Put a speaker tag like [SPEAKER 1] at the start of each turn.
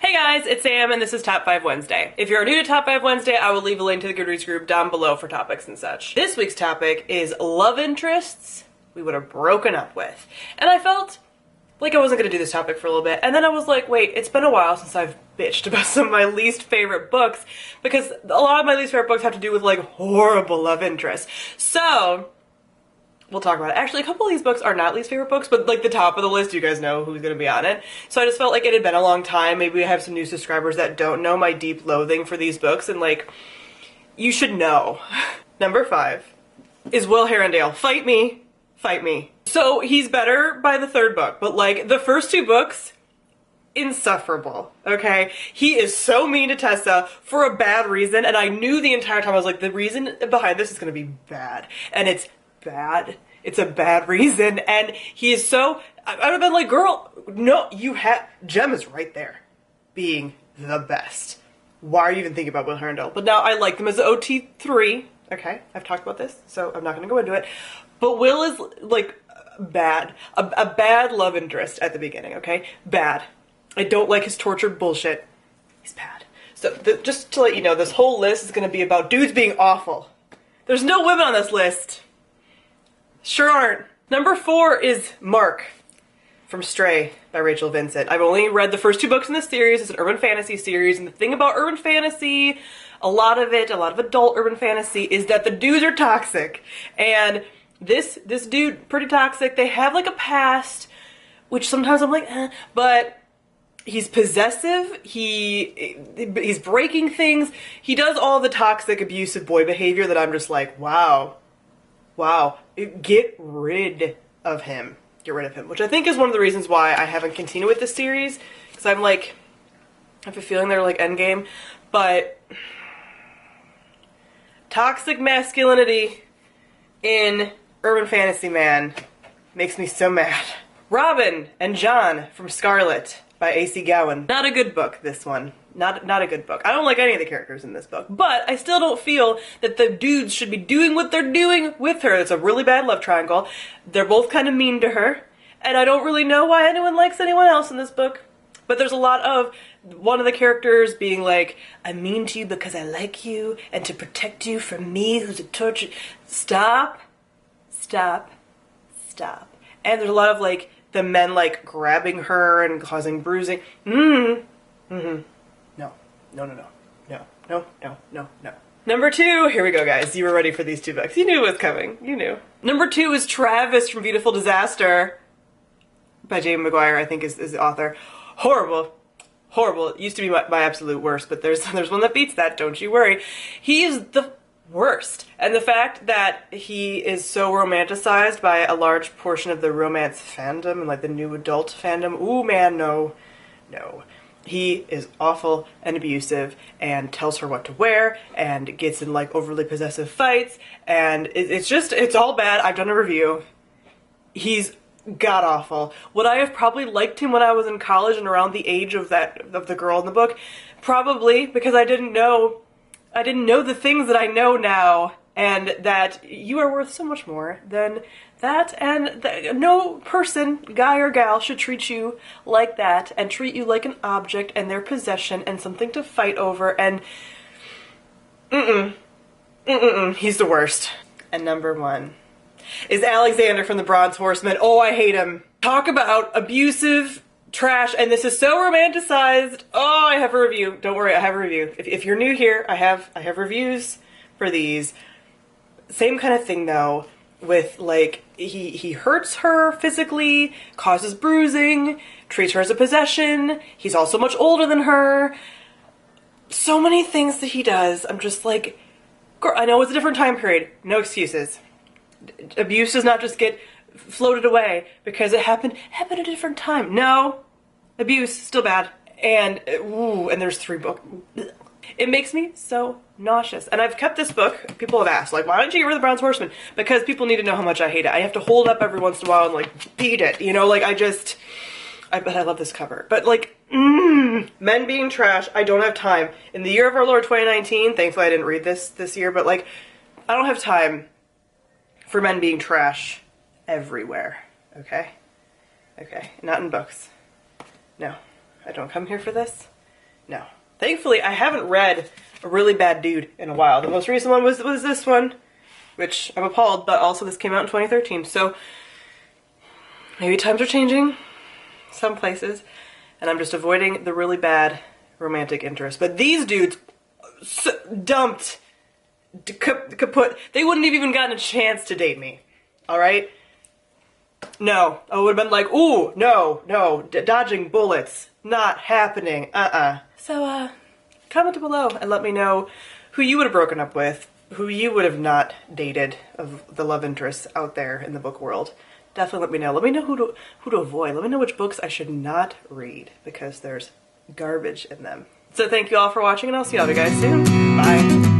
[SPEAKER 1] Hey guys, it's Sam and this is Top 5 Wednesday. If you're new to Top 5 Wednesday, I will leave a link to the Goodreads group down below for topics and such. This week's topic is love interests we would have broken up with. And I felt like I wasn't going to do this topic for a little bit, and then I was like, wait, it's been a while since I've bitched about some of my least favorite books, because a lot of my least favorite books have to do with like horrible love interests. So we'll talk about it. Actually, a couple of these books are not least favorite books, but like the top of the list, you guys know who's going to be on it. So I just felt like it had been a long time. Maybe I have some new subscribers that don't know my deep loathing for these books, and like, you should know. Number 5 is Will Herondale. Fight me. Fight me. So he's better by the third book, but like the first two books, insufferable, okay? He is so mean to Tessa for a bad reason, and I knew the entire time, I was like, the reason behind this is going to be bad, and it's bad. It's a bad reason, and he is so, I would have been like, girl, no, you have, Jem is right there, being the best. Why are you even thinking about Will Herondale? But now I like them as OT3, okay? I've talked about this, so I'm not going to go into it, but Will is like bad. A bad love interest at the beginning, okay? Bad. I don't like his tortured bullshit. He's bad. So just to let you know, this whole list is going to be about dudes being awful. There's no women on this list. Sure aren't. Number 4 is Mark from Stray by Rachel Vincent. I've only read the first two books in this series. It's an urban fantasy series, and the thing about urban fantasy, a lot of adult urban fantasy, is that the dudes are toxic. And this dude, pretty toxic. They have like a past, which sometimes I'm like, eh, but he's possessive, he's breaking things, he does all the toxic, abusive boy behavior that I'm just like, wow, get rid of him, which I think is one of the reasons why I haven't continued with this series, because I'm like, I have a feeling they're like endgame, but toxic masculinity in urban fantasy, man, makes me so mad. Robin and John from Scarlet by A.C. Gowan. Not a good book, this one. Not a good book. I don't like any of the characters in this book, but I still don't feel that the dudes should be doing what they're doing with her. It's a really bad love triangle. They're both kind of mean to her, and I don't really know why anyone likes anyone else in this book. But there's a lot of one of the characters being like, I'm mean to you because I like you, and to protect you from me who's a torture. Stop. And there's a lot of like, the men like grabbing her and causing bruising. No. Number 2, here we go guys, you were ready for these two books. You knew it was coming, you knew. Number 2 is Travis from Beautiful Disaster by Jamie McGuire, I think is the author. Horrible. It used to be my absolute worst, but there's one that beats that, don't you worry. He is the worst. And the fact that he is so romanticized by a large portion of the romance fandom and like the new adult fandom, ooh man, no. He is awful and abusive and tells her what to wear and gets in like overly possessive fights, and it's all bad. I've done a review. He's god awful. Would I have probably liked him when I was in college and around the age of the girl in the book? Probably, because I didn't know the things that I know now, and that you are worth so much more than that, and no person, guy or gal, should treat you like that, and treat you like an object and their possession and something to fight over, and he's the worst. And number 1 is Alexander from the Bronze Horseman. Oh, I hate him. Talk about abusive trash, and this is so romanticized. Oh, I have a review. Don't worry, I have a review. If you're new here, I have reviews for these. Same kind of thing though, with like, he hurts her physically, causes bruising, treats her as a possession, he's also much older than her. So many things that he does, I'm just like, girl, I know it's a different time period, no excuses. Abuse does not just get floated away because it happened at a different time. No, abuse, still bad. And, ooh, and there's 3 books. It makes me so nauseous. And I've kept this book. People have asked, like, why don't you get rid of the Bronze Horseman? Because people need to know how much I hate it. I have to hold it up every once in a while and, like, beat it. You know, like, but I love this cover. But, like, men being trash, I don't have time. In the year of our Lord 2019, thankfully I didn't read this year, but, like, I don't have time for men being trash everywhere. Okay? Okay. Not in books. No. I don't come here for this. No. Thankfully, I haven't read a really bad dude in a while. The most recent one was this one, which I'm appalled, but also this came out in 2013, so maybe times are changing some places, and I'm just avoiding the really bad romantic interest. But these dudes dumped, kaput. They wouldn't have even gotten a chance to date me, alright? No. I would have been like, ooh, no, dodging bullets, not happening, So, comment below and let me know who you would have broken up with, who you would have not dated of the love interests out there in the book world. Definitely let me know. Let me know who to avoid. Let me know which books I should not read, because there's garbage in them. So thank you all for watching, and I'll see y'all guys soon. Bye.